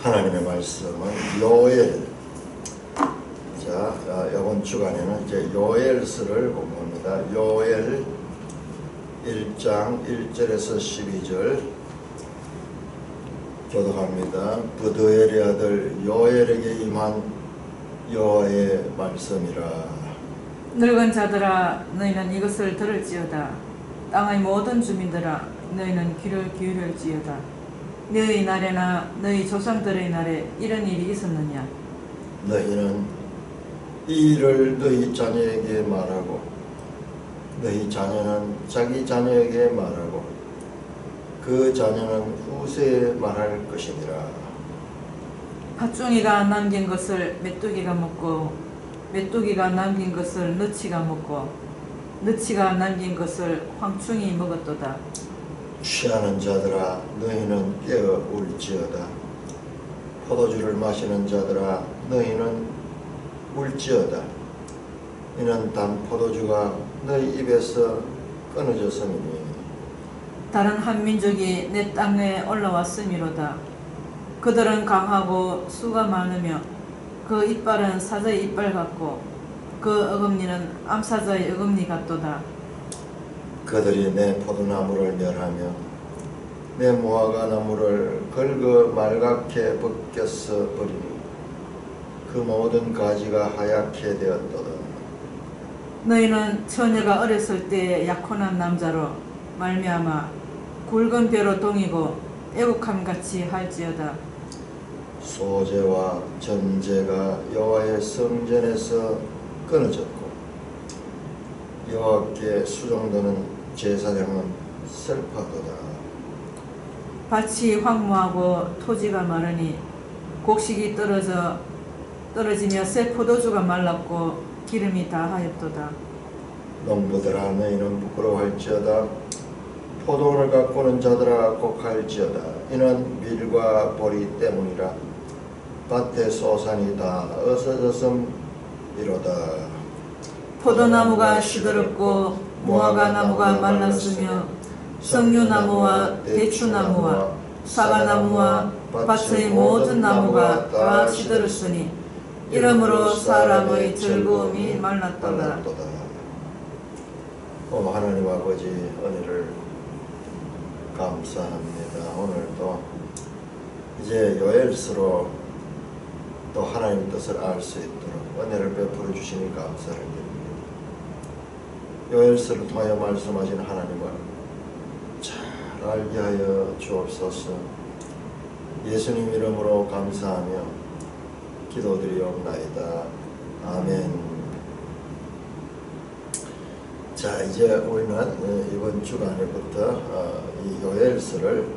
하나님의 말씀은 요엘. 자, 이번 주간에는 이제 요엘서를 공부합니다. 요엘 1장 1절에서 12절 교독합니다. 부드엘의 아들 요엘에게 임한 여호와의 말씀이라. 늙은 자들아, 너희는 이것을 들을지어다. 땅의 모든 주민들아, 너희는 귀를 기울일지어다. 너희 날에나 너희 조상들의 날에 이런 일이 있었느냐? 너희는 이 일을 너희 자녀에게 말하고 너희 자녀는 자기 자녀에게 말하고 그 자녀는 후세에 말할 것이니라. 팥종이가 남긴 것을 메뚜기가 먹고 메뚜기가 남긴 것을 너치가 먹고 너치가 남긴 것을 황충이 먹었도다. 취하는 자들아, 너희는 깨어 울지어다. 포도주를 마시는 자들아, 너희는 울지어다. 이는 단 포도주가 너희 입에서 끊어졌음이니. 다른 한 민족이 내 땅에 올라왔음이로다. 그들은 강하고 수가 많으며 그 이빨은 사자의 이빨 같고 그 어금니는 암사자의 어금니 같도다. 그들이 내 포도나무를 멸하며 내 무화과 나무를 긁어 말갛게 벗겼어 버리니 그 모든 가지가 하얗게 되었도다. 너희는 처녀가 어렸을 때에 약혼한 남자로 말미암아 굵은 벼로 동이고 애국함같이 할지어다. 소제와 전제가 여호와의 성전에서 끊어졌고 여호와께 수종드는 제사장은 슬퍼하도다. 밭이 황무하고 토지가 마르니 곡식이 떨어지며 새 포도주가 말랐고 기름이 다하였도다. 농부들아, 너희는 부끄러워할지어다. 포도원을 가꾸는 자들아, 곡할지어다. 이는 밀과 보리 때문이라. 밭의 소산이 다 없어졌음이로다. 포도나무가 시들었고 무화과 나무가 말랐으며 석류나무와 대추나무와 사과나무와 밭의 모든 나무가 다 시들었으니 이러므로 사람의 즐거움이 말랐도다. 하나님 아버지 은혜를 감사합니다. 오늘도 이제 요엘서로 또 하나님 뜻을 알 수 있도록 은혜를 베풀어 주시니 감사를 드립니다. 요엘서를 통하여 말씀하신 하나님을 잘 알게 하여 주옵소서. 예수님 이름으로 감사하며 기도드리옵나이다. 아멘. 자, 이제 우리는 이번 주간에부터 이 요엘서를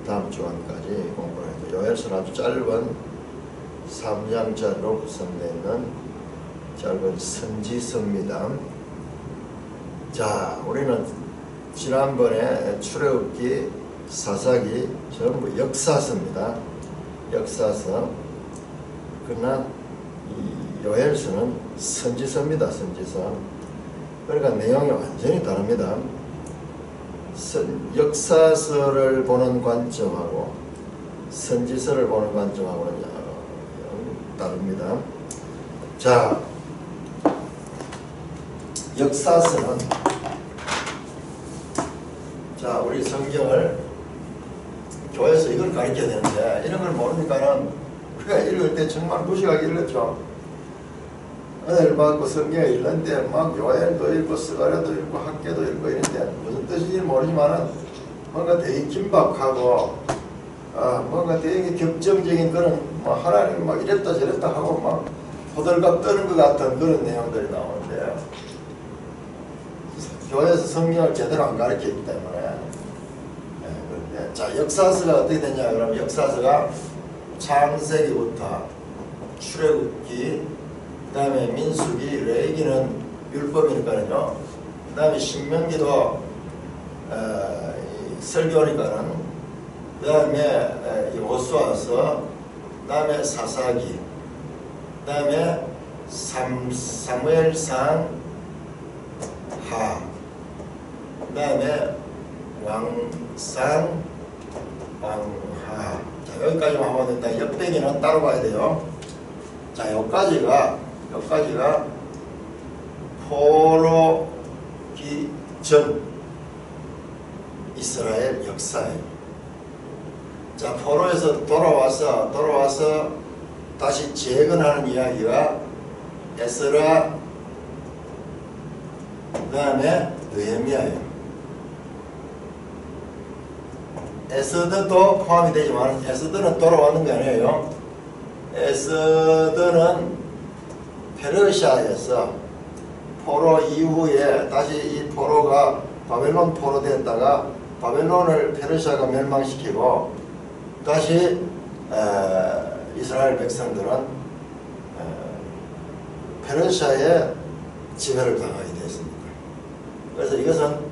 다음 주간까지 공부를 해서 요엘서는 아주 짧은 3장짜리로 구성되어 있는 짧은 선지서입니다. 자, 우리는 지난번에 출애굽기, 사사기 전부 역사서입니다. 역사서. 그러나 이 요엘서는 선지서입니다. 선지서. 그러니까 내용이 완전히 다릅니다. 역사서를 보는 관점하고 선지서를 보는 관점하고는 다릅니다. 자, 역사서는 자, 우리 성경을 교회에서 이걸 가르쳐야 되는데 이런 걸 모르니까는 우리가 읽을 때 정말 무식하게 읽었죠. 은혜를 받고 성경을 읽는데 막 요엘도 읽고 스가랴도 읽고 학계도 읽고 이런데 무슨 뜻인지 모르지만은 뭔가 되게 긴박하고 뭔가 되게 격정적인 그런 뭐 하나님 막 이랬다 저랬다 하고 막 호들갑 떠는 것 같은 그런 내용들이 나오는데 교회에서 성경을 제대로 안 가르치기 때문에 그런데 자, 역사서가 어떻게 되냐 그러면 역사서가 창세기부터 출애굽기 그 다음에 민수기, 레위기는 율법이니까는요. 그 다음에 신명기도 설교니까는 그 다음에 호수아서, 그 다음에 사사기, 그 다음에 사무엘상 하, 그 다음에 왕상 왕하. 자, 여기까지만 하면 된다. 역대기는 따로 봐야 돼요. 자, 여기까지가 포로기 전 이스라엘 역사예요. 자, 포로에서 돌아와서 다시 재건하는 이야기가 에스라, 그 다음에 느헤미야예요. 에스더도 포함이 되지만 에스더는 돌아왔는 게 아니에요. 에스더는 페르시아에서 포로 이후에 다시 이 포로가 바벨론 포로 됐다가 바벨론을 페르시아가 멸망시키고 다시 이스라엘 백성들은 페르시아의 지배를 당하게 되었습니다. 그래서 이것은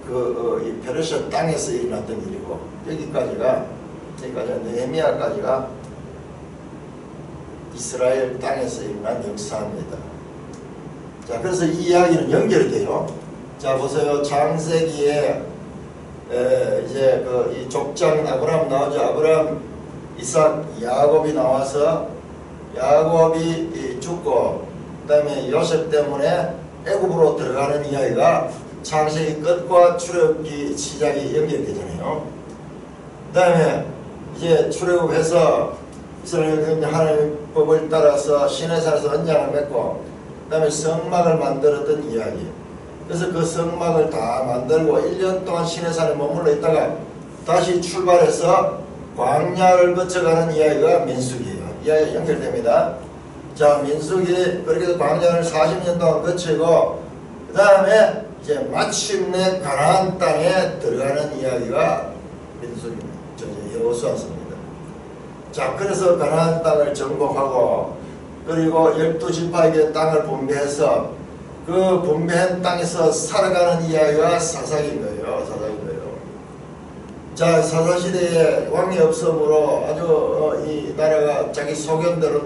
이 페르시아 땅에서 일어났던 일이고 여기까지가 느헤미야까지가 이스라엘 땅에서 일어난 역사입니다. 자, 그래서 이 이야기는 연결이 돼요. 자, 보세요. 창세기에 이제 이 족장 아브라함 나오죠. 아브라함, 이삭, 야곱이 나와서 야곱이 죽고 그다음에 요셉 때문에 애굽으로 들어가는 이야기가 창세기 끝과 출애굽기 시작이 연결되잖아요. 그다음에 이제 출애굽해서 이스라엘 하나님의 법을 따라서 시내산에서 언약을 맺고 그다음에 성막을 만들었던 이야기. 그래서 그 성막을 다 만들고 1년 동안 시내산에 머물러 있다가 다시 출발해서 광야를 거쳐가는 이야기가 민수기예요. 이야기가 연결됩니다. 자, 민수기 그렇게 광야를 40년 동안 거치고 그 다음에 이제 마침내 가나안 땅에 들어가는 이야기가 민수기입니다. 여호수아서입니다. 자, 그래서 가나안 땅을 정복하고 그리고 12지파에게 땅을 분배해서 그 분배한 땅에서 살아가는 이야기가 사사기인 거예요. 자, 사사시대에 왕이 없으므로 아주 이 나라가 자기 소견대로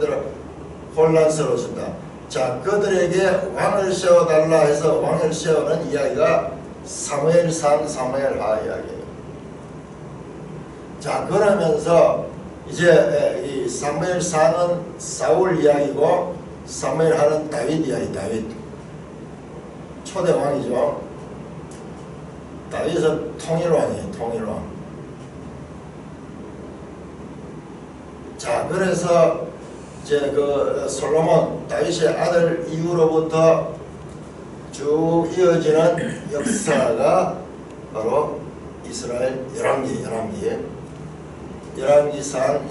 혼란스러워진다. 자, 그들에게 왕을 세워달라 해서 왕을 세우는 이야기가 사무엘상 사무엘하 이야기예요. 자, 그러면서 이제 이 사무엘상은 사울 이야기고 사무엘하는 다윗 이야기. 다윗 초대 왕이죠. 다윗은 통일왕이에요. 통일왕. 자, 그래서 이제 솔로몬 다윗의 아들 이후로부터 쭉 이어지는 역사가 바로 이스라엘 열왕기상,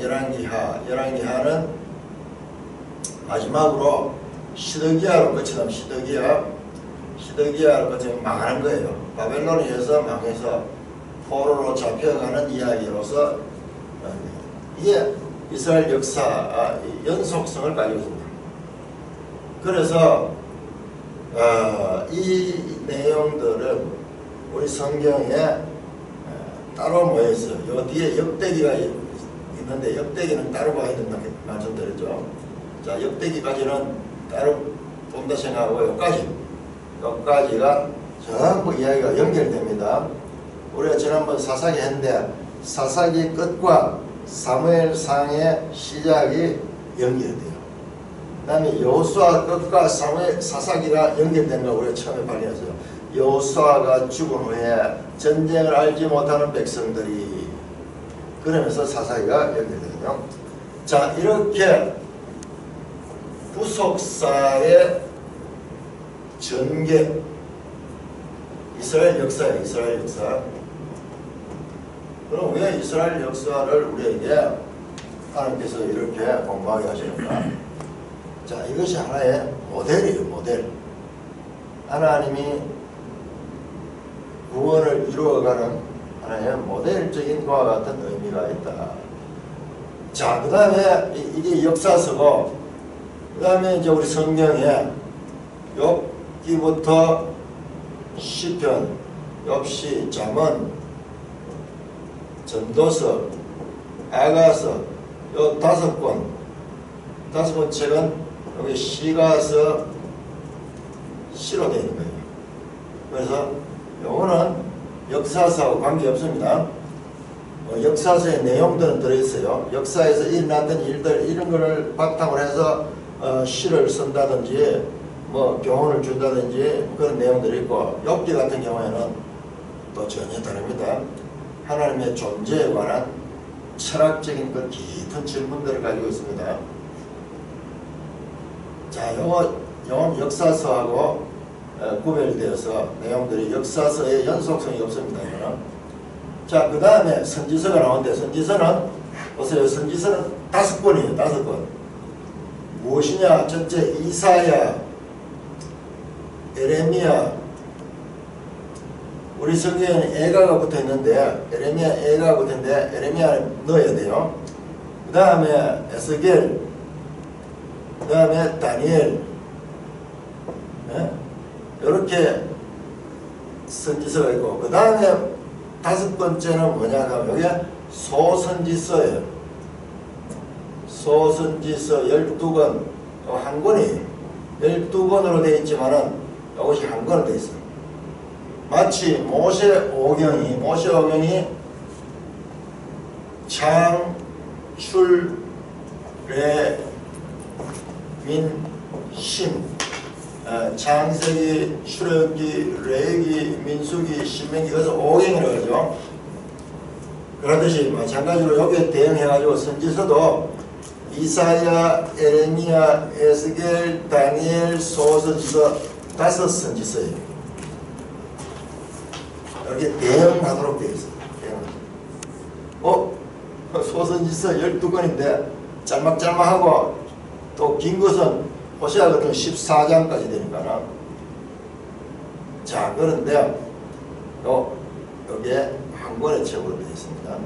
열왕기하. 열왕기하는 마지막으로 시드기야로 끝이면 시드기야로 끝이면 망하는 거예요. 바벨론에 의해서 망해서 포로로 잡혀가는 이야기로서 이게 이스라엘 역사 연속성을 가지고 있습니다. 그래서 이 내용들은 우리 성경에 따로 모여 있어요. 요 뒤에 역대기가 있는데 역대기는 따로 봐야 된다고 말씀드렸죠. 자, 역대기까지는 따로 본다 생각하고 여기까지가 전부 이야기가 연결됩니다. 우리가 지난번 사사기 했는데 사사기 끝과 사무엘상의 시작이 연결돼요. 그 다음에 여호수아 끝과 사사기가 연결된 거 우리가 처음에 발견했어요. 여호수아가 죽은 후에 전쟁을 알지 못하는 백성들이 그러면서 사사기가 연결되거든요. 자, 이렇게 부속사의 전개 이스라엘 역사예요. 이스라엘 역사. 그럼 왜 이스라엘 역사를 우리에게 하나님께서 이렇게 공부하게 하시는가? 자, 이것이 하나의 모델이에요. 모델. 하나님이 구원을 이루어가는 하나의 모델적인 것과 같은 의미가 있다. 자, 그 다음에 이게 역사서고 그 다음에 이제 우리 성경에 욥기부터 시편, 욥시, 잠언, 전도서, 아가서 요 5권 책은 여기 시가서 시로 되어 있는 거예요. 그래서 요거는 역사서하고 관계없습니다. 역사서의 내용들은 들어있어요. 역사에서 일어났던 일들 이런 거를 바탕으로 해서 시를 쓴다든지 뭐 교훈을 준다든지 그런 내용들이 있고, 욥기 같은 경우에는 또 전혀 다릅니다. 하나님의 존재에 관한 철학적인 그 깊은 질문들을 가지고 있습니다. 자, 요건 역사서하고 구별되어서 내용들이 역사서의 연속성이 없습니다. 이거는. 자, 그 다음에 선지서가 나오는데, 선지서는 보세요. 선지서는 5권이에요. 5권. 무엇이냐? 첫째 이사야, 에레미야. 우리 성경에는 애가가 붙어있는데 에레미야 애가가 붙어있는데 에레미야를 넣어야 돼요. 그 다음에 에스겔, 그 다음에 다니엘, 이렇게 선지서가 있고, 그 다음에 5번째는 뭐냐 하면 이게 소선지서예요. 소선지서 12권, 한 권이에요. 12권으로 되어 있지만은 이것이 한 권으로 되어 있어요. 마치 모세오경이 창, 출, 레, 민, 심, 창세기, 출애굽기, 레위기, 민수기, 신명기, 그래서 오경이라고 하죠. 그러듯이 마찬가지로 여기에 대응해가지고 선지서도 이사야, 에레미야, 에스겔, 다니엘, 소선지서 5선지서예요. 이렇게 대응하도록 되어 있어요. 소선지서 12권인데 짤막짤막하고 또 긴 것은 호세아 같은 14장까지 되니까는. 자, 그런데 여기에 한 권의 책으로 되어 있습니다.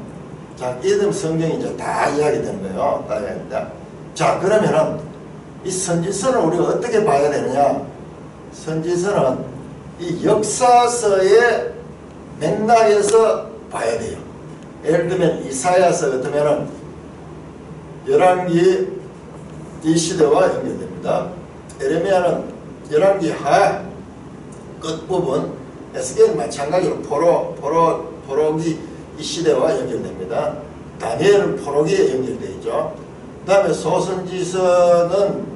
자, 이름 성경이 이제 다 이야기되는 거예요. 다 이야기합니다. 자, 그러면은 이 선지서는 우리가 어떻게 봐야 되느냐? 선지서는 이 역사서의 맥락에서 봐야 돼요. 예를 들면 이사야서 같으면은 열왕기 이 시대와 연결됩니다. 에레미야는 열왕기 하 끝부분, 에스겔은 마찬가지로 포로기 이 시대와 연결됩니다. 다니엘은 포로기에 연결되어 있죠. 그 다음에 소선지서는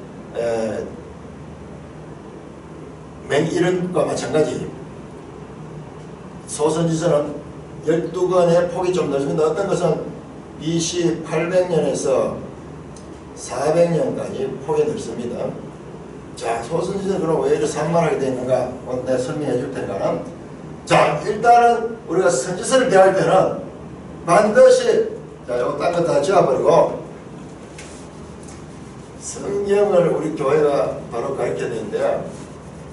이런 것과 마찬가지. 소선지서는 12권의 폭이 좀 넓습니다. 어떤 것은 BC 800년에서 400년까지 폭이 넓습니다. 자, 소선지서는 그럼 왜 이렇게 산만하게 되어 있는가? 내가 설명해 줄 테니까는. 자, 일단은 우리가 선지서를 대할 때는 반드시, 자, 요거 딴 거 다 지워버리고 성경을 우리 교회가 바로 가르쳐야 되는데,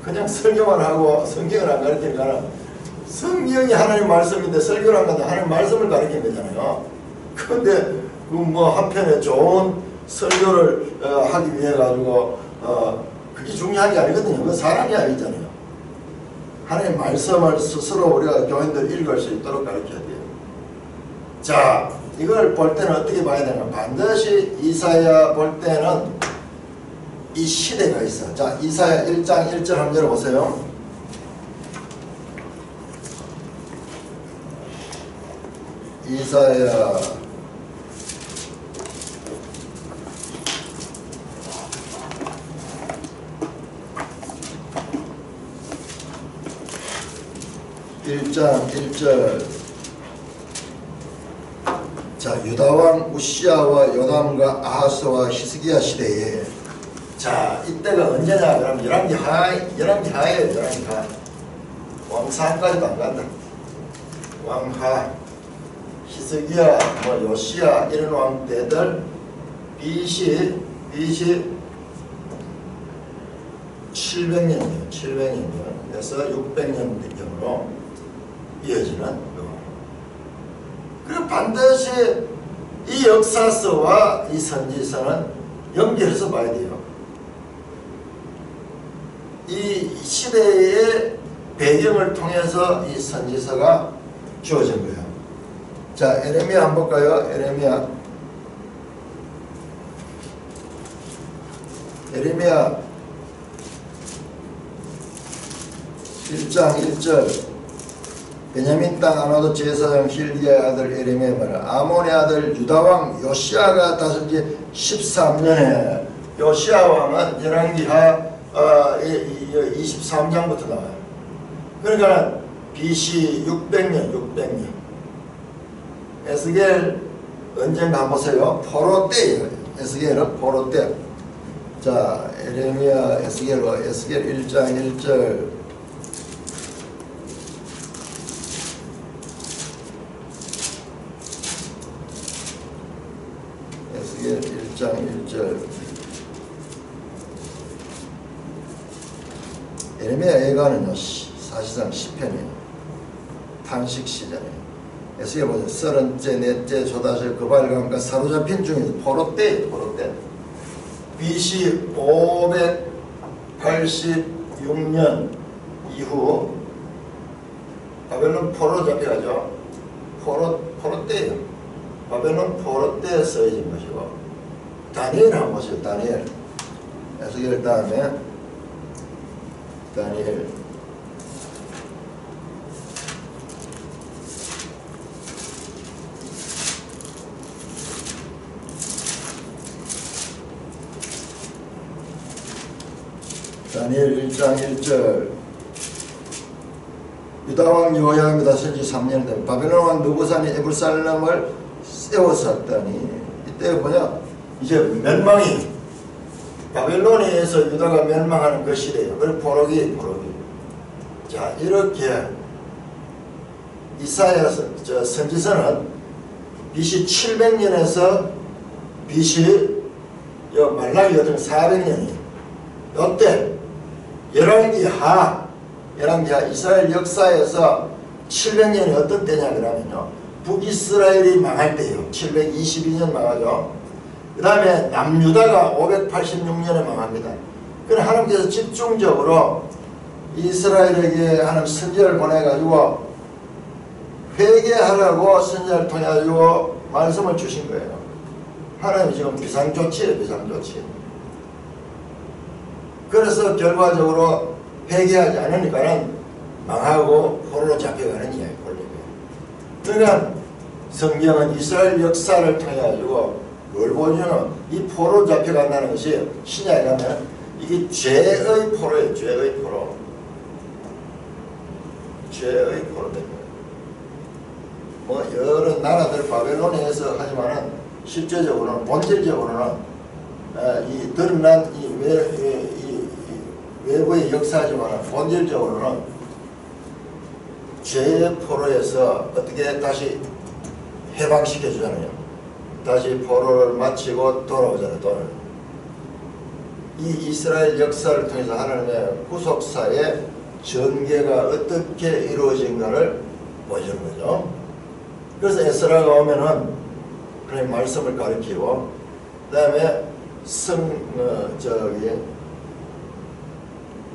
그냥 설교만 하고 성경을 안 가르치니까는 성경이 하나님 말씀인데 설교를 안 간다. 하나님 말씀을 가르치는 거잖아요. 그런데 그 한편에 좋은 설교를 하기 위해 가지고 그게 중요한 게 아니거든요. 그건 사람이 아니잖아요. 하나님 말씀을 스스로 우리가 교인들 읽을 수 있도록 가르쳐야 돼요. 자, 이걸 볼 때는 어떻게 봐야 되나? 반드시 이사야 볼 때는 이 시대가 있어. 자, 이사야 1장 1절 한번 열어보세요. 이사야 1장 1절. 자, 유다왕 우시야와 요담과 아하스와 히스기야 시대에, 자, 이때가 언제냐? 그럼 열왕기 하예요. 열왕기 하. 왕사까지도 안 간다. 왕하, 히스기야, 요시야 이런 왕대들 BC 700년이에요. 700년이요. 그래서 600년경으로 이어지는 거. 그리고 반드시 이 역사서와 이 선지서는 연결해서 봐야 돼요. 이 시대의 배경을 통해서 이 선지서가 주어진 거예요. 자, 에레미야 한번 볼까요? 에레미야 1장 1절. 베냐민 땅 아나도 제사장 힐기야의 아들 에레미야의 말은 아몬의 아들 유다왕 요시야가 다스린 13년에 요시야 왕은 열왕기하 23장부터 나와요. 그러니까 BC 600년 에스겔 언젠가 한번 보세요. 포로 때예요. 에스겔은 포로 때. 자, 에레미야 에스겔 1장 1절 에스겔 1장 1절 에레미야 예가는요 사실상 시편이에요. 탄식 시절이에요. 에스겔 보세요. 30째 넷째 조다시 그발감과 사로잡힌 중에서 포로 때예요. 포로 때. BC 586년 이후 바벨론 포로 잡혀가죠. 포로 때예요. 바벨론 포로 때에 쓰여진 것이고 다니엘 한번 보세요. 다니엘 에스겔 다음에 다니엘 다니엘 1장 1절 유다왕 여호야김이 다스린 지 3년 된 바벨론 왕 느부갓네살이 예루살렘을 세웠었더니 이때 뭐냐 이제 멸망이 바벨론에 의해서 유다가 멸망하는 그 시대예요. 그리고 포로기 자 이렇게 이사야 선지서는 BC 700년에서 BC 말라기 400년이에요. 이때 열왕기하 이스라엘 역사에서 700년이 어떤 때냐 그러면요 북이스라엘이 망할 때예요. 722년 망하죠. 그 다음에 남유다가 586년에 망합니다. 그럼 하나님께서 집중적으로 이스라엘에게 하나님 선지자를 보내가지고 회개하라고 선지자를 통해가지고 말씀을 주신 거예요. 하나님이 지금 비상조치예요. 비상조치. 그래서 결과적으로 회개하지 않으니까는 망하고 포로로 잡혀가는 이야기 꼴리고요. 그러니까 성경은 이스라엘 역사를 통해 가지고 뭘 보여주는 이 포로 잡혀간다는 것이 신약에 가면 이게 죄의 포로예요. 죄의 포로. 죄의 포로 됩니다. 뭐 여러 나라들 바벨론에서 하지만은 실제적으로는 본질적으로는 이 드러난 이 외부의 역사지만 본질적으로는 죄의 포로에서 어떻게 다시 해방시켜 주잖아요. 다시 포로를 마치고 돌아오잖아요. 이 이스라엘 역사를 통해서 하나님의 구속사의 전개가 어떻게 이루어진가를 보여주는 거죠. 그래서 에스라가 오면은 그런 말씀을 가르치고 그 다음에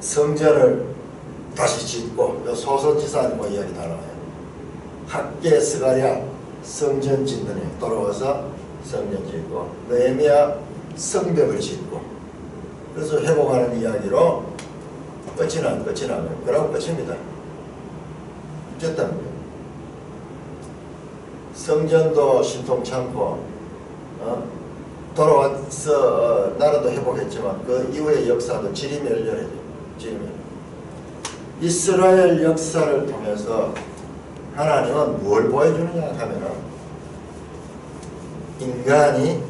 성전을 다시 짓고 소선지사는 뭐 이야기 다 나와요. 학계 스가랴 성전 짓는 애 돌아와서 성전 짓고 느헤미야 성벽을 짓고 그래서 회복하는 이야기로 끝이 나면 그러고 끝입니다. 어쨌든 성전도 신통찮고 돌아와서 나라도 회복했지만 그 이후의 역사도 지리멸렬해져. 이스라엘 역사를 통해서 하나님은 뭘 보여주느냐 하면은 인간이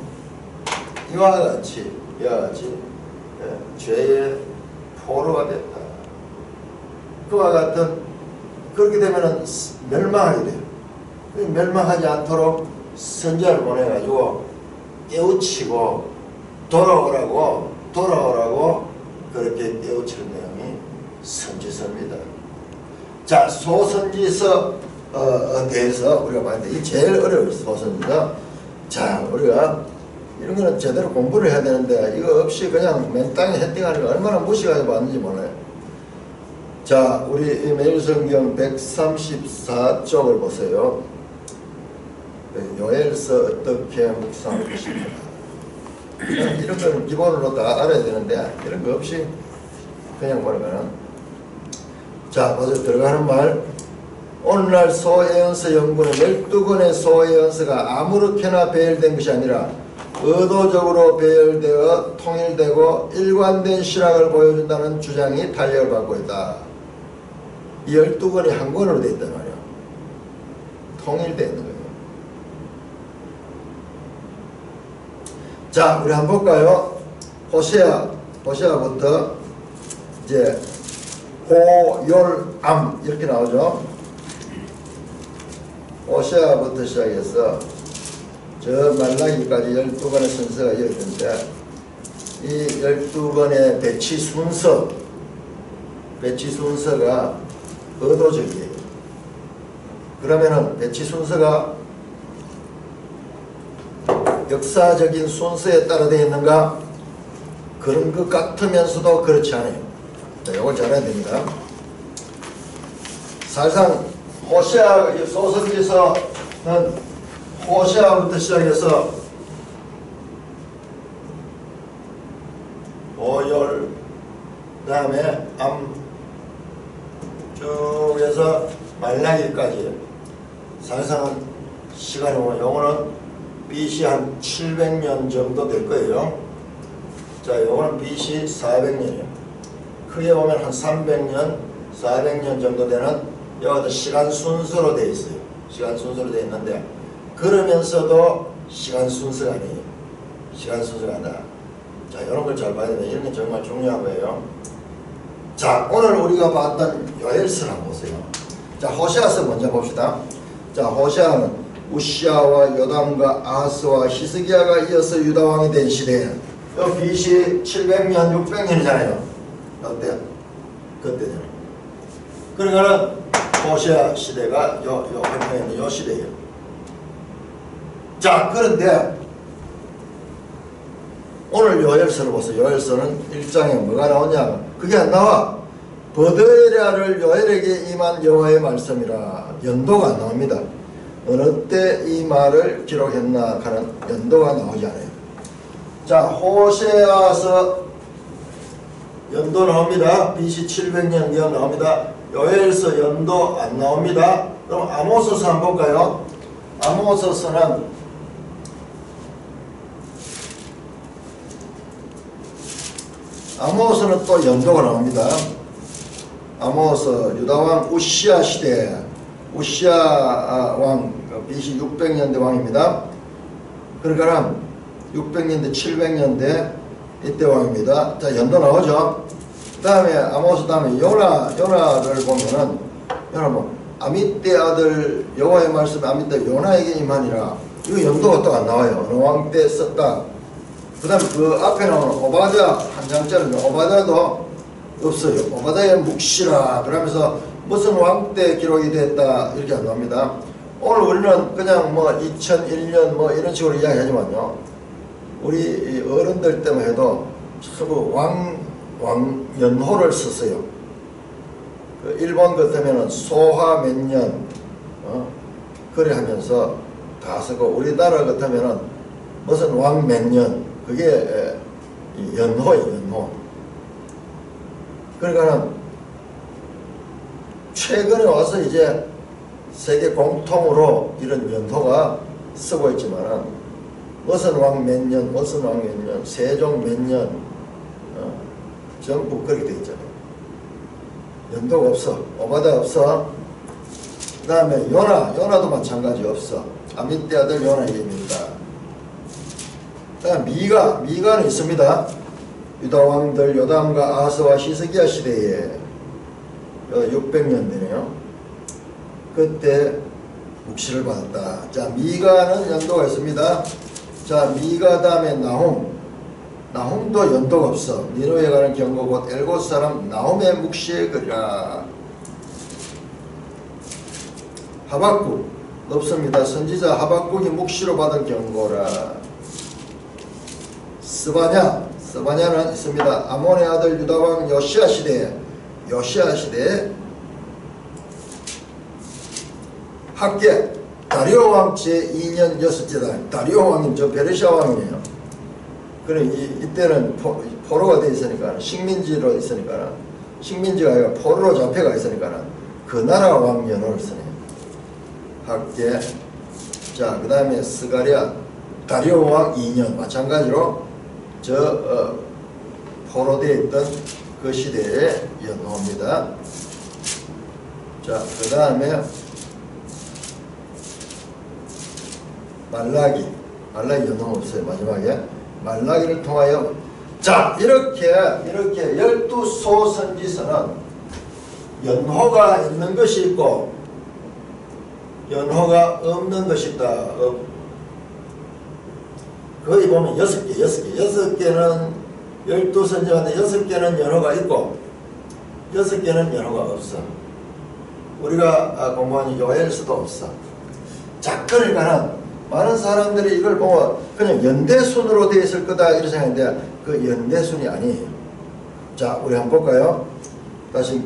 이와 같이 죄의 포로가 됐다. 그와 같은 그렇게 되면은 멸망하게 돼요. 멸망하지 않도록 선지자를 보내가지고 깨우치고 돌아오라고 그렇게 깨우치는 내용이 선지서입니다. 자, 소선지서 대해서 우리가 봤는데 이 제일 어려워요. 소선지서. 자, 우리가 이런 거는 제대로 공부를 해야 되는데 이거 없이 그냥 맨땅에 헤딩하는 거 얼마나 무식하게 봤는지 몰라요. 자, 우리 매일성경 134쪽을 보세요. 요엘서 어떻게 묵상할 것인가. 이런 걸 기본으로 다 알아야 되는데 이런 거 없이 그냥 보면은 자, 먼저 들어가는 말 오늘날 소예언서 연구는 12권의 소예언서가 아무렇게나 배열된 것이 아니라 의도적으로 배열되어 통일되고 일관된 신학을 보여준다는 주장이 탄력을 받고 있다. 이 12권이 한 권으로 되어 있단 말이야. 통일되어 있는 거예요. 자, 우리 한번 볼까요? 호세아부터 이제 호열암 이렇게 나오죠. 호세아부터 시작해서 저 말라기까지 12권의 순서가 이어지는데 이 12권의 배치 순서가 의도적이에요. 그러면은 배치 순서가 역사적인 순서에 따라 되어 있는가? 그런 것 같으면서도 그렇지 않아요. 자, 이걸 잘 알아야 됩니다. 사실상 호세아 소선지서는 호세아부터 시작해서 오열 그 다음에 암 쭉 해서 말라기까지 사실상은 시간이 보면 요거는 BC 한 700년 정도 될 거예요. 자, 요거는 BC 400년이에요. 크게 보면 한 300년, 400년 정도 되는 여기도 시간 순서로 되어 있어요. 시간 순서로 되어 있는데 그러면서도 시간 순서가 아니에요. 시간 순서가 아니라 자, 이런 걸 잘 봐야 돼요. 이런 게 정말 중요한 거예요. 자, 오늘 우리가 봤던 요엘서를 한번 보세요. 자, 호세아서 먼저 봅시다. 자, 호세아는 우시아와 요담과 아하스와 히스기야가 이어서 유다왕이 된 시대에 요 BC 700년, 600년이잖아요. 어때요? 그때잖아요. 그러니까는 호세아 시대가 요 활동에 있는 요 시대예요. 자, 그런데 오늘 요엘서를 보세요. 요엘서는 1장에 뭐가 나오냐? 그게 안 나와. 버드에랴를 요엘에게 임한 여호와의 말씀이라. 연도가 안 나옵니다. 어느 때 이 말을 기록했나 하는 연도가 나오지 않아요. 자, 호세아서 연도 나옵니다. BC 700년 기억 나옵니다. 요엘서 연도 안 나옵니다. 그럼 아모스서 한번 볼까요? 아모스서는 또 연도가 나옵니다. 아모스 유다왕 우시아 시대, 우시아 왕 BC 600년대 왕입니다. 그러니까 600년대 700년대 이때 왕입니다. 자, 연도 나오죠. 그 다음에 아모스 다음에 요나를 보면은 요나 뭐 아미떼 아들 여호와의 말씀 아미떼 요나에게 임하니라. 이거 연도가 또 안 나와요. 어느 왕 때 썼다. 그 다음에 그 앞에 나오는 오바댜 한 장짜리는 오바댜도 없어요. 오바댜의 묵시라 그러면서 무슨 왕 때 기록이 됐다 이렇게 안 나옵니다. 오늘 우리는 그냥 뭐 2001년 뭐 이런 식으로 이야기하지만요. 우리 어른들 때만 해도 전부 왕연호를 썼어요. 그 일본 같으면은 소화 몇 년, 그래 하면서 다 쓰고 우리나라 같으면은 무슨 왕 몇 년, 그게 연호예요, 연호. 그러니까는 최근에 와서 이제 세계 공통으로 이런 연호가 쓰고 있지만은 무슨 왕 몇 년, 무슨 왕 몇 년, 세종 몇 년, 전부 그렇게 돼 있잖아요. 연도가 없어. 오바댜 없어. 그 다음에 요나도 마찬가지 없어. 아미떼 아들 요나입니다. 그 다음 미가는 있습니다. 유다 왕들 요담과 아하스와 히스기야 시대에 600년 되네요. 그때 묵시를 받았다. 자, 미가는 연도가 있습니다. 자, 미가 다음에 나훔도 연도가 없어. 니느웨에 가는 경고 곧 엘곳 사람 나훔의 묵시의 글이라. 하박국 없습니다. 선지자 하박국이 묵시로 받은 경고라. 스바냐는 있습니다. 아몬의 아들 유다왕 요시아 시대에 학계 다리오 왕 제2년 6째 달. 다리오 왕님 저 페르시아 왕이에요. 그래 이때는 포로가 돼 있으니까 식민지로 있으니까 식민지가 아니라 포로로 잡혀가 있으니까 그 나라 왕 연호를 쓰네요. 학계. 자, 그 다음에 스가랴 다리오 왕 2년 마찬가지로 포로되어 있던 그 시대의 연호입니다. 자, 그 다음에 말라기 연호 없어요. 마지막에 말라기를 통하여 자, 이렇게 12소 선지서는 연호가 있는 것이 있고 연호가 없는 것이 있다. 거기 보면 6개는 12선지서인데 6개는 연호가 있고 6개는 연호가 없어. 우리가 공부하는 요엘서도 없어. 자, 그러니까는 많은 사람들이 이걸 보고 그냥 연대순으로 되어 있을 거다 이렇게 생각했는데 그 연대순이 아니에요. 자, 우리 한번 볼까요? 다시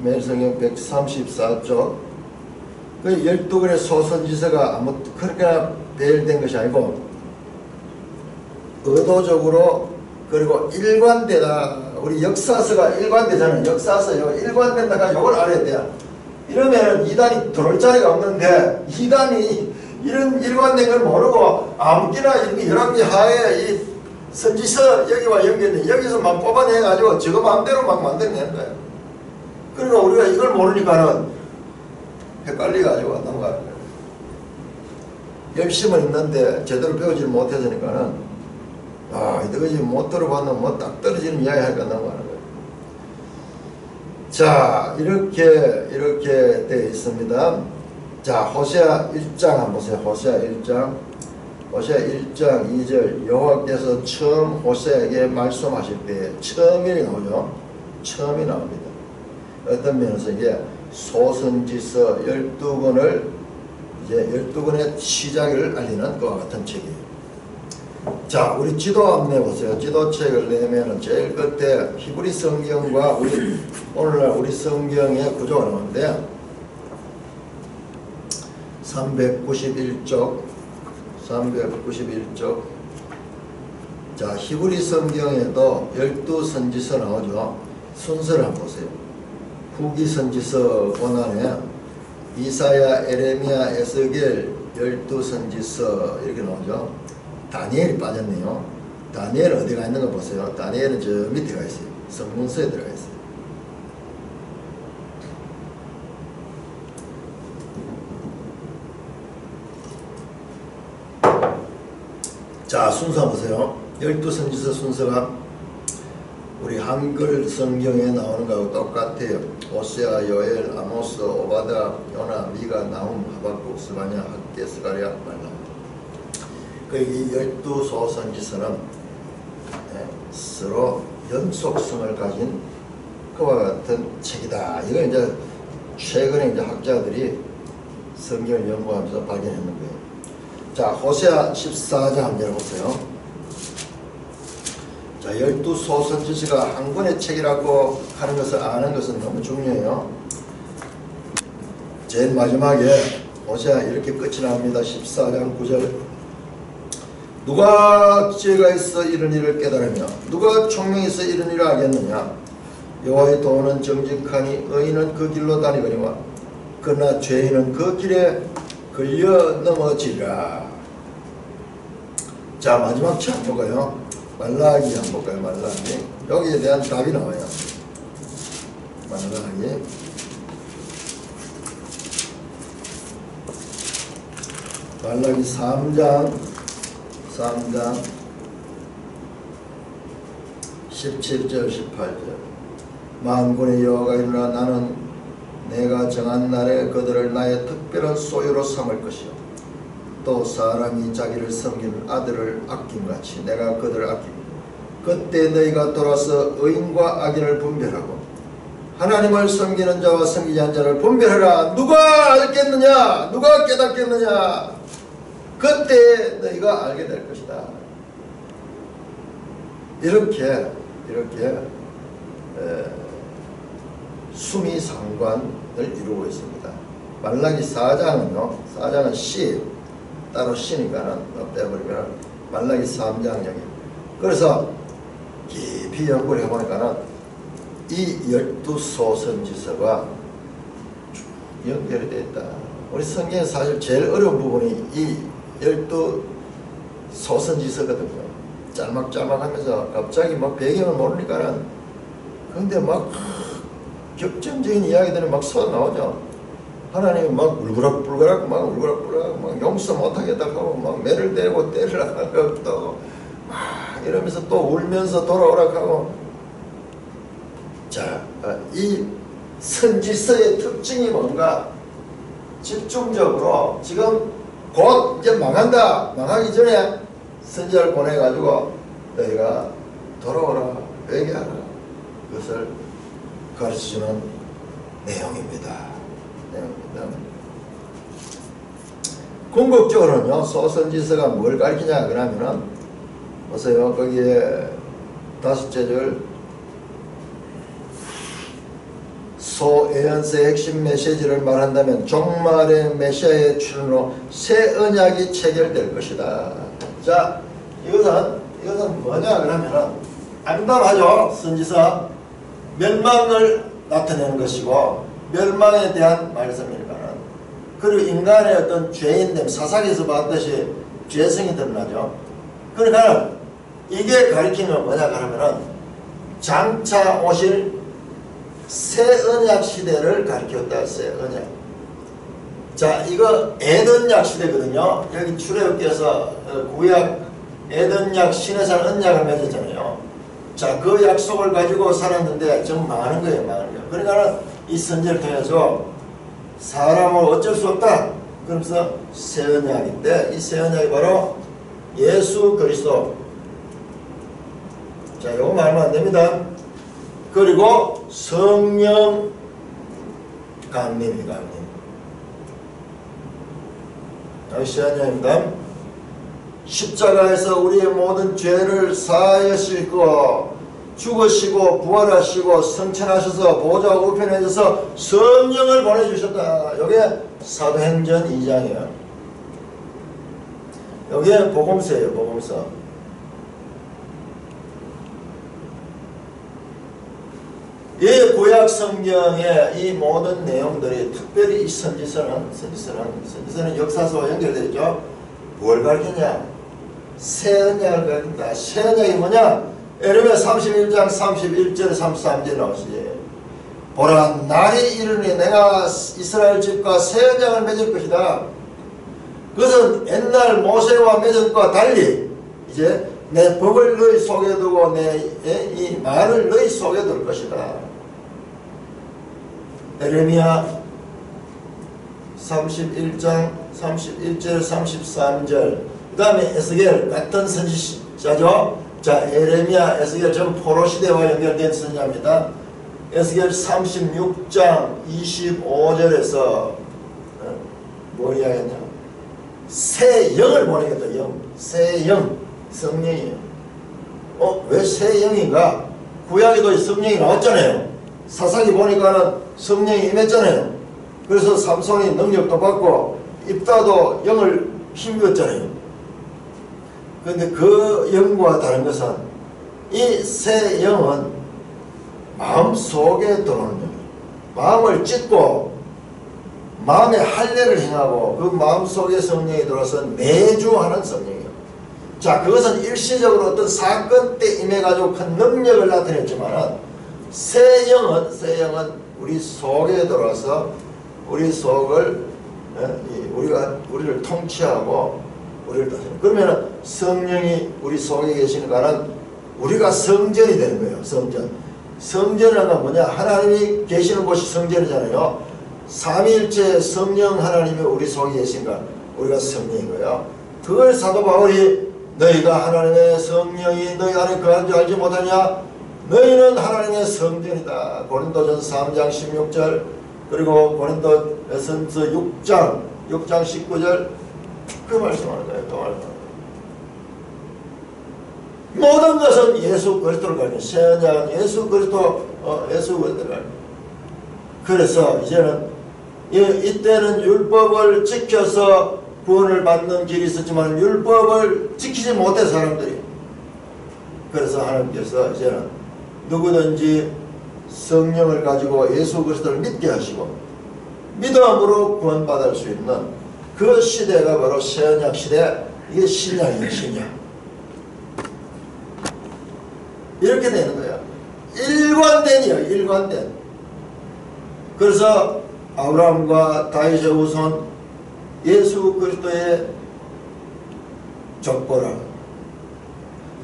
매일성경 134쪽. 그 12권의 소선지서가 아무 그렇게 배열된 것이 아니고 의도적으로 그리고 일관되다. 우리 역사서가 일관되잖아요. 역사서 일관된다가 이걸 알아야 돼요. 이러면 이단이 들어올 자리가 없는데 이단이 이런 일관된 걸 모르고 아무기나 이렇게 11개 하에 이 선지서 여기와 연결돼 여기서만 뽑아내가지고 저거 마음대로 막 만들어내는 거예요. 그러니까 우리가 이걸 모르니까는 헷갈려가지고 넘어가는 거예요. 열심은 있는데 제대로 배우지 못해서니까는 이거지 못 들어봤는 뭐 딱 떨어지는 이야기 하니까 넘어가는 거예요. 자, 이렇게 되어 있습니다. 자, 호세아 1장 한번 보세요. 호세아 1장 2절. 여호와께서 처음 호세아에게 말씀하실 때 처음이 나오죠. 처음이 나옵니다. 어떤 면에서 이게 소선지서 12권을 이제 12권의 시작을 알리는 그와 같은 책이에요. 자, 우리 지도 한번 내보세요. 지도책을 내면은 제일 끝에 히브리 성경과 오늘날 우리 성경의 구조가 나오는데 391쪽. 자, 히브리 성경에도 12선지서 나오죠. 순서를 한번 보세요. 후기 선지서 권안에 이사야, 에레미야, 에스겔 12선지서 이렇게 나오죠. 다니엘이 빠졌네요. 다니엘은 어디가 있는 거 보세요. 다니엘은 저 밑에 가 있어요. 성문서에 들어가 있어요. 자, 순서 보세요. 12선지서 순서가 우리 한글 성경에 나오는 거하고 똑같아요. 오세아, 요엘, 아모스, 오바다, 요나, 미가, 나훔, 하박국, 스바냐, 학계, 스가랴, 말라. 이 12소선지서는 서로 연속성을 가진 그와 같은 책이다. 이거 이제 최근에 이제 학자들이 성경을 연구하면서 발견했는 거예요. 자, 호세아 14장 한번 열어보세요. 자, 12소선지서가 한 권의 책이라고 하는 것을 아는 것은 너무 중요해요. 제일 마지막에 호세아 이렇게 끝이 납니다. 14장 9절. 누가 지혜가 있어 이런 일을 깨달으며 누가 총명이 있어 이런 일을 알겠느냐. 여호와의 도는 정직하니 의인은 그 길로 다니거니와 그러나 죄인은 그 길에 걸려 넘어지리라. 자, 마지막 책 한번 볼까요? 말라기 한번 볼까요? 말라기. 여기에 대한 답이 나와요. 말라기 3장 17절 18절. 만군의 여호와가 이르노라. 나는 내가 정한 날에 그들을 나의 특별한 소유로 삼을 것이요 또 사람이 자기를 섬기는 아들을 아낌같이 내가 그들을 아끼고 그때 너희가 돌아서 의인과 악인을 분별하고 하나님을 섬기는 자와 섬기지 않는 자를 분별하라. 누가 알겠느냐? 누가 깨닫겠느냐? 그때 너희가 알게 될 것이다. 이렇게 수미상관을 이루고 있습니다. 말라기 4장은요, 4장은 시, 따로 시니까는 빼버리면 말라기 3장 여기. 그래서 깊이 연구를 해보니까는 이 12소선지서가 연결이 되어 있다. 우리 성경에 사실 제일 어려운 부분이 이 12 소선지서거든요. 짤막짤막하면서 갑자기 막 배경을 모르니까는 근데 막 격정적인 이야기들이 막 쏟아나오죠. 하나님이 막 울그락불그락 막 용서 못하겠다 하고 막 매를 대고 때리려고 하고 또 막 이러면서 또 울면서 돌아오라고 하고. 자, 이 선지서의 특징이 뭔가? 집중적으로 지금 곧 이제 망한다. 망하기 전에 선지자를 보내가지고 너희가 돌아오라, 회개하라. 그것을 가르쳐주는 내용입니다. 궁극적으로는요, 소선지서가 뭘 가르치냐 그러면은 보세요. 거기에 5째 절 소예언서의 핵심 메시지를 말한다면 종말의 메시아의 출현으로 새 언약이 체결될 것이다. 자, 이것은 뭐냐 그러면은 암담하죠. 선지서 멸망을 나타내는 것이고 멸망에 대한 말씀이니까는 그리고 인간의 어떤 죄인됨, 사사기에서 봤듯이 죄성이 드러나죠. 그러니까 이게 가리키는 뭐냐 그러면은 장차 오실 새 언약 시대를 가리켰다. 새 언약. 자, 이거 에덴약 시대거든요. 여기 출애굽기에서 구약 에덴약 신해산 언약을 맺었잖아요. 자, 그 약속을 가지고 살았는데 좀 망하는 거예요. 망하는 거예요. 그러니까 이 선지를 통해서 사람을 어쩔 수 없다. 그러면서 새 언약인데 이 새 언약이 바로 예수 그리스도. 자, 요거 말하면 안 됩니다. 그리고 성령 강림이 강림. 새 언약입니다. 십자가에서 우리의 모든 죄를 사하시고 죽으시고 부활하시고 성천하셔서 보좌 우편에 앉아서 성령을 보내주셨다. 이게 사도행전 2장이에요. 여기에 복음서예요. 복음서. 이 구약 성경의 이 모든 내용들이 특별히 이 선지서는 역사서와 연결되어 있죠. 뭘 가르치냐? 새 언약을 가르친다. 새 언약이 뭐냐? 에레미야 31장 31절 33절 나오시지. 보라, 날이 이르니 내가 이스라엘 집과 새 언약을 맺을 것이다. 그것은 옛날 모세와 맺은 것과 달리 이제 내 법을 너희 속에 두고 내 이 말을 너희 속에 둘 것이다. 에레미야 31장 31절 33절 그 다음에 에스겔 같은 선지자죠. 자, 에레미야, 에스겔 전 포로시대와 연결된 선지자입니다. 에스겔 36장 25절에서 뭐 이야기했냐? 새 영을 보내겠다. 영. 새 영. 성령이에요. 왜 새 영인가? 구약에도 성령이 나왔잖아요. 사사기 보니까는 성령이 임했잖아요. 그래서 삼손이 능력도 받고 입다도 영을 힘입었잖아요. 그런데 그 영과 다른 것은 이 새 영은 마음속에 들어오는 영이에요. 마음을 찢고 마음의 할례를 행하고 그 마음속에 성령이 들어와서 내주하는 성령이에요. 자, 그것은 일시적으로 어떤 사건 때 임해가지고 큰 능력을 나타냈지만 새 영은 우리 속에 들어와서 우리 속을 우리를 통치하고 우리를 다스리는. 그러면 성령이 우리 속에 계시니까는 우리가 성전이 되는 거예요. 성전이라는 건 뭐냐? 하나님이 계시는 곳이 성전이잖아요. 삼위일체 성령 하나님이 우리 속에 계시니까 우리가 성령인 거예요. 그걸 사도 바울이 너희가 하나님의 성령이 너희 안에 거한 줄 알지 못하냐? 너희는 하나님의 성전이다. 고린도전서 3장 16절 그리고 고린도전서 6장 19절 그 말씀하는 거예요. 또 말씀하는 거예요. 모든 것은 예수 그리스도를 가리켜. 새 언약은 예수 그리스도를 가리켜. 그래서 이제는 이때는 율법을 지켜서 구원을 받는 길이 있었지만 율법을 지키지 못해 사람들이. 그래서 하나님께서 이제는 누구든지 성령을 가지고 예수 그리스도를 믿게 하시고 믿음으로 구원받을 수 있는 그 시대가 바로 새언약 시대, 이게 신약이에요. 신약. 이렇게 되는 거예요. 일관된이에요. 일관된. 그래서 아브라함과 다윗의 후손 예수 그리스도의 족보라.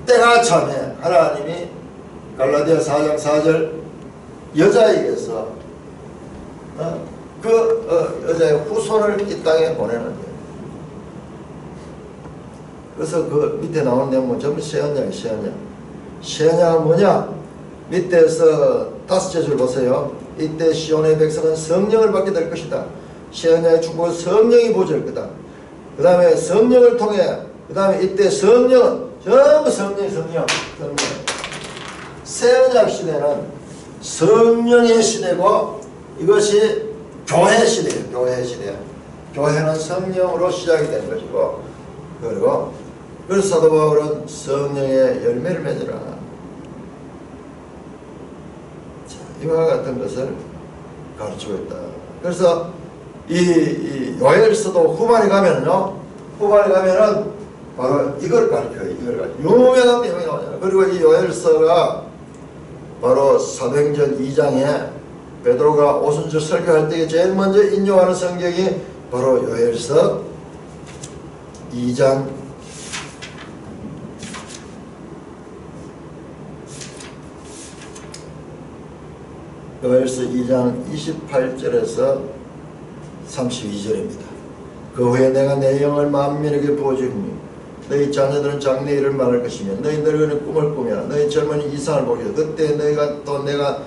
때가 차면 하나님이 갈라디아 4장 4절 여자에게서 여자의 후손을 이 땅에 보내는 거예요. 그래서 그 밑에 나온 내용은 전부 새언약이에요. 새언약. 새언약은 뭐냐? 밑에서 5째 줄 보세요. 이때 시온의 백성은 성령을 받게 될 것이다. 새언약의 축복은 성령이 보여줄 거다. 그 다음에 성령을 통해, 그 다음에 이때 성령은 전부 성령. 새언약 시대는 성령의 시대고 이것이 교회 시대예요. 교회 시대. 교회는 성령으로 시작이 된 것이고, 그리고 그래서 사도 바울은 성령의 열매를 맺으라. 자, 이와 같은 것을 가르치고 있다. 그래서 이 요엘서도 후반에 가면은요, 바로 이걸 가르쳐요. 유명한 내용이 나오잖아요. 그리고 이 요엘서가 바로 사도행전 2장에 베드로가 오순절 설교할 때 제일 먼저 인용하는 성경이 바로 요엘서 2장 28절에서 32절입니다. 그 후에 내가 내 영을 만민에게 부어주리니 너희 자녀들은 장래 일을 말할 것이며 너희 늙은이는 꿈을 꾸며 너희 젊은이 이상을 보리라. 그때 너희가 또 내가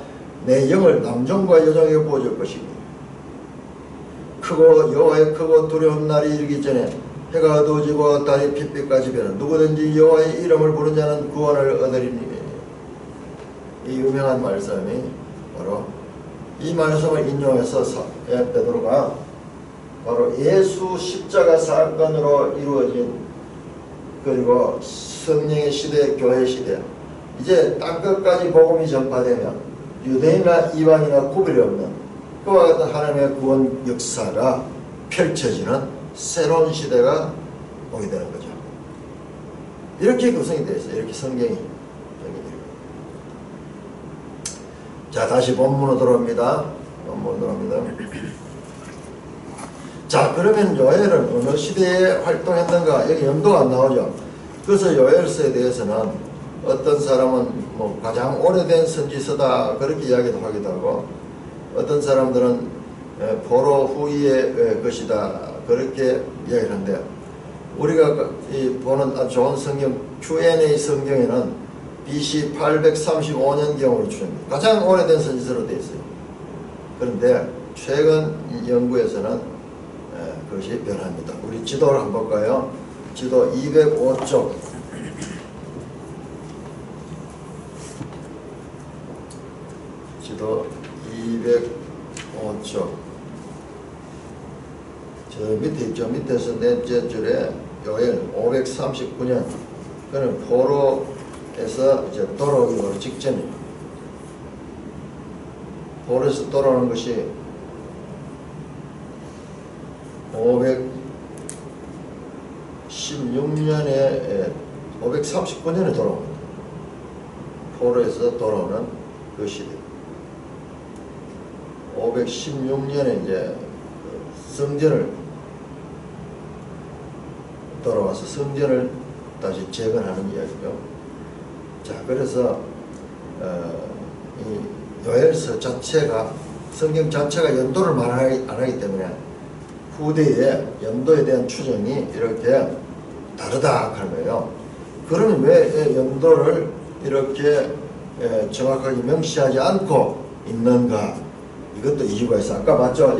내 영을 남종과 여종에게 부어줄 것이니 크고 여호와의 크고 두려운 날이 이르기 전에 해가 어두워지고 달이 핏빛까지 변한 누구든지 여호와의 이름을 부른 자는 구원을 얻으리니. 이 유명한 말씀이 바로 이 말씀을 인용해서 베드로가 바로 예수 십자가 사건으로 이루어진, 그리고 성령의 시대, 교회 시대, 이제 땅끝까지 복음이 전파되면 유대인이나 이방이나 구별이 없는 그와 같은 하나님의 구원 역사가 펼쳐지는 새로운 시대가 오게 되는 거죠. 이렇게 구성이 되어 있어요. 이렇게 성경이. 자, 다시 본문으로 돌아옵니다. 자, 그러면 요엘은 어느 시대에 활동했는가? 여기 연도가 안 나오죠. 그래서 요엘서에 대해서는 어떤 사람은 뭐 가장 오래된 선지서다 그렇게 이야기도 하기도 하고, 어떤 사람들은 포로 후의 것이다 그렇게 이야기를 하는데, 우리가 보는 아주 좋은 성경 Q&A 성경에는 BC 835년경으로 추정됩니다. 가장 오래된 선지서로 되어 있어요. 그런데 최근 연구에서는 그것이 변합니다. 우리 지도를 한번 볼까요? 지도 205쪽. 지도 205쪽. 저 밑에 있죠. 밑에서 넷째 줄에 요엘 539년. 그는 포로에서 이제 돌아오기 바로 직전이에요. 포로에서 돌아오는 것이 516년에 539년에 돌아옵니다. 포로에서 돌아오는 그 시대. 516년에 이제 성전을 돌아와서 성전을 다시 재건하는 이야기죠. 자, 그래서 이 요엘서 자체가, 성경 자체가 연도를 안 하기 때문에 후대의 연도에 대한 추정이 이렇게 다르다 하는 거예요. 그러면 왜 연도를 이렇게 정확하게 명시하지 않고 있는가? 이것도 이유가 있어. 아까 봤죠?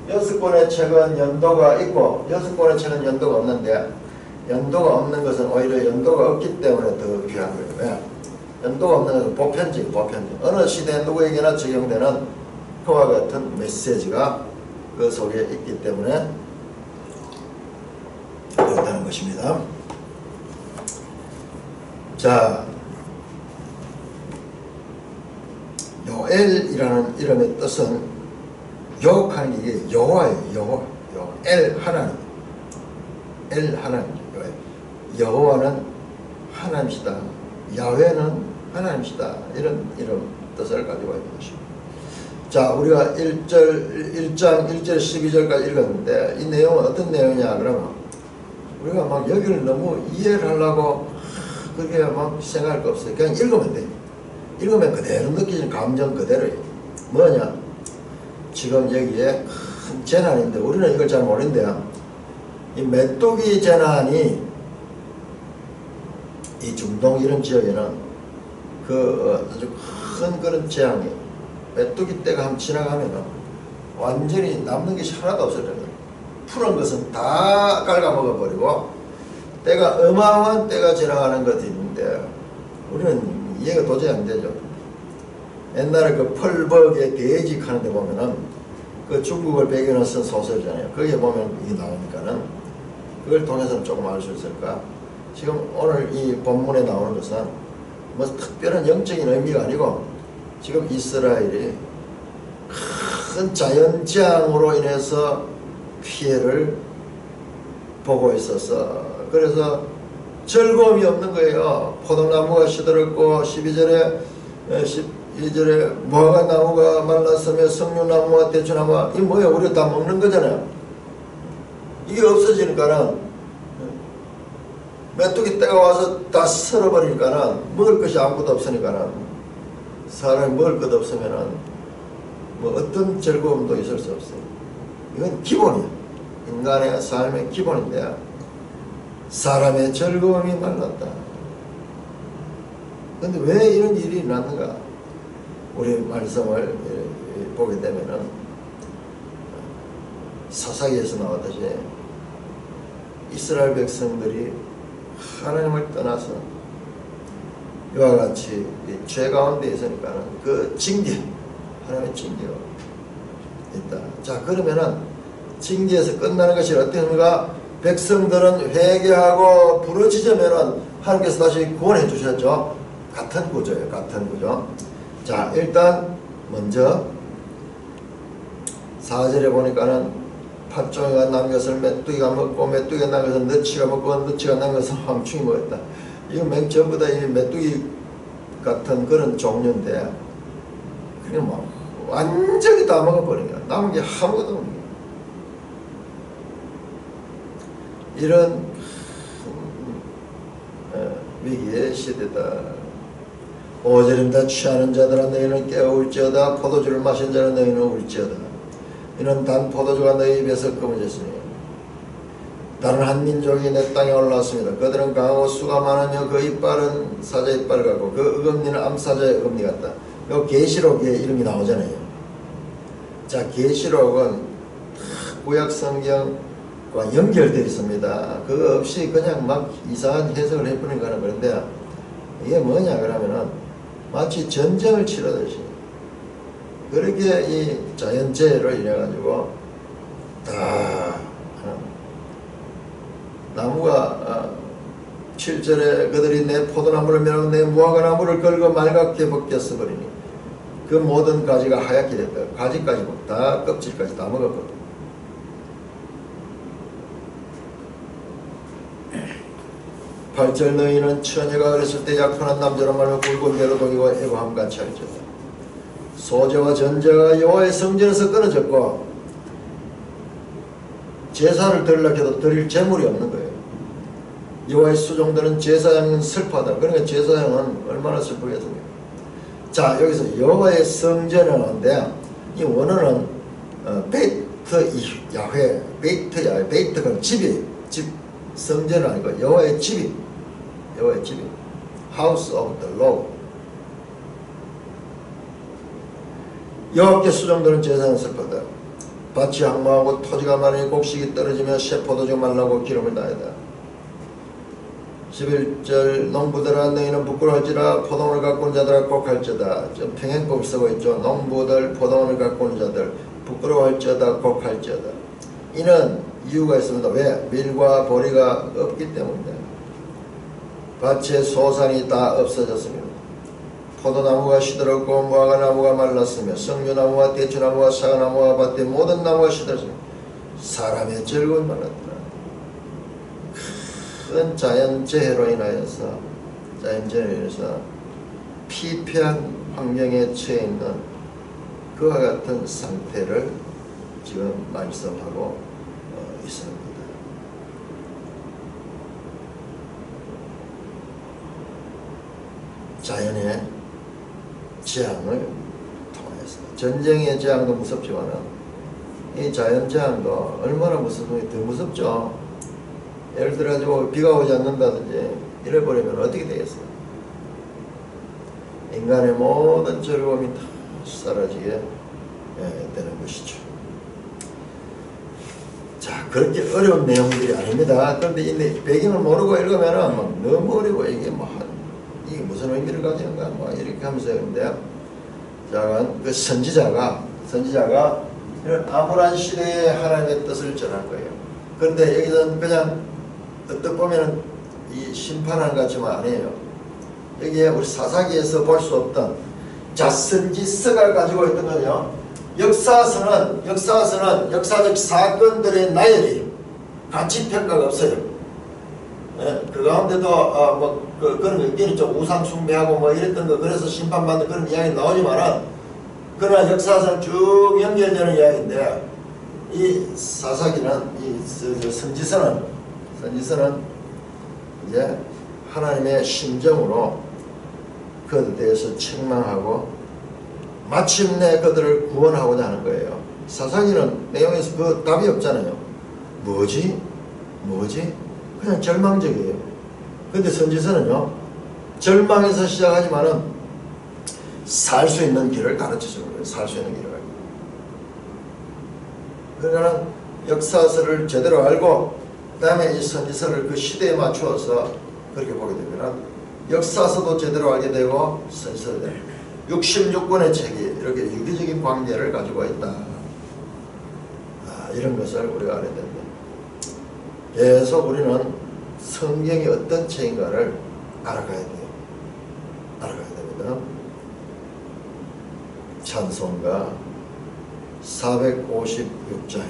6권의 책은 연도가 있고 6권의 책은 연도가 없는데, 연도가 없는 것은 오히려 연도가 없기 때문에 더 귀한 거예요. 왜? 연도가 없는 것은 보편적. 어느 시대에 누구에게나 적용되는 그와 같은 메시지가 그 속에 있기 때문에 그렇다는 것입니다. 자, 요엘이라는 이름의 뜻은 교육하는 게 이게 여호와예요. 여호와. 엘 하나님. 엘 하나님. 여호와는 하나님이시다. 야훼는 하나님이시다. 이런 뜻을 가지고 있는 것입니다. 자, 우리가 1장 1절 12절까지 읽었는데 이 내용은 어떤 내용이냐 그러면 우리가 막 여기를 너무 이해를 하려고 그렇게 막 생각할 거 없어요. 그냥 읽으면 돼요. 읽으면 그대로 느끼는 감정 그대로예요. 뭐냐? 지금 여기에 큰 재난인데 우리는 이걸 잘 모르는데요. 이 메뚜기 재난이 이 중동 이런 지역에는 그 아주 큰 그런 재앙이 메뚜기 떼가 한번 지나가면은 완전히 남는 것이 하나도 없어져요. 푸른 것은 다 갉아먹어버리고 때가 어마어마한 때가 지나가는 것이 있는데 우리는 이해가 도저히 안 되죠. 옛날에 그 펄벅의 대직 하는 데 보면은 그 중국을 배경으로 쓴 소설이잖아요. 거기에 보면 이게 나오니까는 그걸 통해서는 조금 알 수 있을까? 지금 오늘 이 본문에 나오는 것은 뭐 특별한 영적인 의미가 아니고 지금 이스라엘이 큰 자연재앙으로 인해서 피해를 보고 있어서 그래서 즐거움이 없는 거예요. 포도나무가 시들었고 12절에 무화과나무가 말랐으며 석류나무와 대추나무가 이게 뭐야? 우리가 다 먹는 거잖아요. 이게 없어지니까는 메뚜기 떼가 와서 다 썰어버리니까는 먹을 것이 아무것도 없으니까는 사람이 먹을 것 없으면은 뭐 어떤 즐거움도 있을 수 없어요. 이건 기본이야. 인간의 삶의 기본인데 사람의 즐거움이 말랐다. 근데 왜 이런 일이 일어났는가? 우리 말씀을 보게 되면은 사사기에서 나왔듯이 이스라엘 백성들이 하나님을 떠나서 이와 같이 죄 가운데 있으니까는 그 징계, 하나님의 징계가 있다. 자, 그러면은 징계에서 끝나는 것이 어떻습니까? 백성들은 회개하고 부르짖으면은 하나님께서 다시 구원해 주셨죠. 같은 구조예요. 같은 구조. 자, 일단 먼저 4절에 보니까는 팥종이가 난 것을 메뚜기가 먹고 메뚜기가 난 것을 너치가 먹고 너치가 난 것을 황충이 먹었다. 이거 맨 전부 다 이 메뚜기 같은 그런 종류인데 그냥 막 완전히 다 먹어버린 거야. 남은 게 아무것도 없는 거야. 이런 위기의 시대다. 5절입니다. 취하는 자들아 너희는 깨어울지어다. 포도주를 마신 자는 너희는 울지어다. 이는 단 포도주가 너희 입에서 끊어졌으니 다른 한 민족이 내 땅에 올라왔습니다. 그들은 강하고 수가 많으며 그 이빨은 사자 이빨 같고 그 어금니는 암사자의 어금니 같다. 요 계시록에 이런 게 나오잖아요. 자, 계시록은 구약 성경과 연결되어 있습니다. 그거 없이 그냥 막 이상한 해석을 해버리는 거는 그런데 이게 뭐냐 그러면은 마치 전쟁을 치르듯이 그렇게 이 자연재해로 인해 가지고 다 나무가 7절에 그들이 내 포도나무를 멸하고 내 무화과나무를 걸고 말갛게 벗겼어 버리니 그 모든 가지가 하얗게 됐다. 가지까지 다 껍질까지 다 먹어버려. 8절 너희는 처녀가 어렸을 때 약혼한 남자로 말하며 굵은 배로 동이고 애고함같이 할지어다. 소재와 전제가 여호와의 성전에서 끊어졌고 제사를 드리려고 해도 드릴 재물이 없는 거예요. 여호와의 수종들은 제사장은 슬퍼하다. 그러니까 제사장은 얼마나 슬프겠습니까? 자, 여기서 여호와의 성전이라는데 이 원어는 베이트 야훼, 베이트 야훼, 베이트가 집이에요. 집, 성전은 아니고 여호와의 집이, 여호와의 집이 House of the Lord. 여호와께 수종들은 제사장은 슬퍼하다. 밭이 항모하고 토지가 마르니 곡식이 떨어지며 새 포도주가 말라고 기름을 다하다. 11절 농부들아 너희는 부끄러울지라 포도원을 갖고 온 자들아 곡할지어다. 좀 평행법 쓰고 있죠. 농부들 포도원을 갖고 온 자들 부끄러워할지어다 곡할지어다. 이는 이유가 있습니다. 왜? 밀과 보리가 없기 때문에 밭의 소산이 다 없어졌습니다. 포도나무가 시들었고 무화과나무가 말랐으며 석류나무와 대추나무와 사과나무와 밭의 모든 나무가 시들었으며 사람의 즐거움이 말랐더라. 큰 자연재해로 인하여서 피폐한 환경에 처해 있는 그와 같은 상태를 지금 말씀하고 있습니다. 자연의 재앙을 통해서 전쟁의 재앙도 무섭지만은 이 자연 재앙도 얼마나 무섭으면 더 무섭죠. 예를 들어 비가 오지 않는다든지 이래버리면 어떻게 되겠어요? 인간의 모든 즐거움이 다 사라지게 되는 것이죠. 자, 그렇게 어려운 내용들이 아닙니다. 그런데 이 배경을 모르고 읽으면은 막 너무 어려워. 이게 무슨 의미를 가지는가 이렇게 하면서 했는데, 자, 그 선지자가 이런 암울한 시대에 하나님의 뜻을 전할 거예요. 그런데 여기서는 그냥 어떻게 보면은 이 심판하는 것 같지만 아니에요. 여기에 우리 사사기에서 볼 수 없던 자선지서가 가지고 있던 거요. 역사서는 역사적 사건들의 나열이 가치 평가가 없어요. 예, 그 가운데도 그런 거 있긴 있죠. 우상 숭배하고 이랬던 거, 그래서 심판받는 그런 이야기 나오지만은, 그러나 역사서는 쭉 연결되는 이야기인데, 이 사사기는 이 선지서는 이제 하나님의 심정으로 그들에 대해서 책망하고 마침내 그들을 구원하고자 하는 거예요. 사사기는 내용에서 그 답이 없잖아요. 뭐지? 그냥 절망적이에요. 근데 선지서는요, 절망에서 시작하지만은 살 수 있는 길을 가르쳐 주는 거예요. 살 수 있는 길을. 그러니까 역사서를 제대로 알고 그 다음에 이 선지서를 그 시대에 맞추어서 그렇게 보게 되면 역사서도 제대로 알게 되고 선지서도 66권의 책이 이렇게 유기적인 관계를 가지고 있다. 이런 것을 우리가 알아야 됩니다. 계속 우리는 성경이 어떤 책인가를 알아가야 돼요. 알아가야 됩니다. 찬송가 456장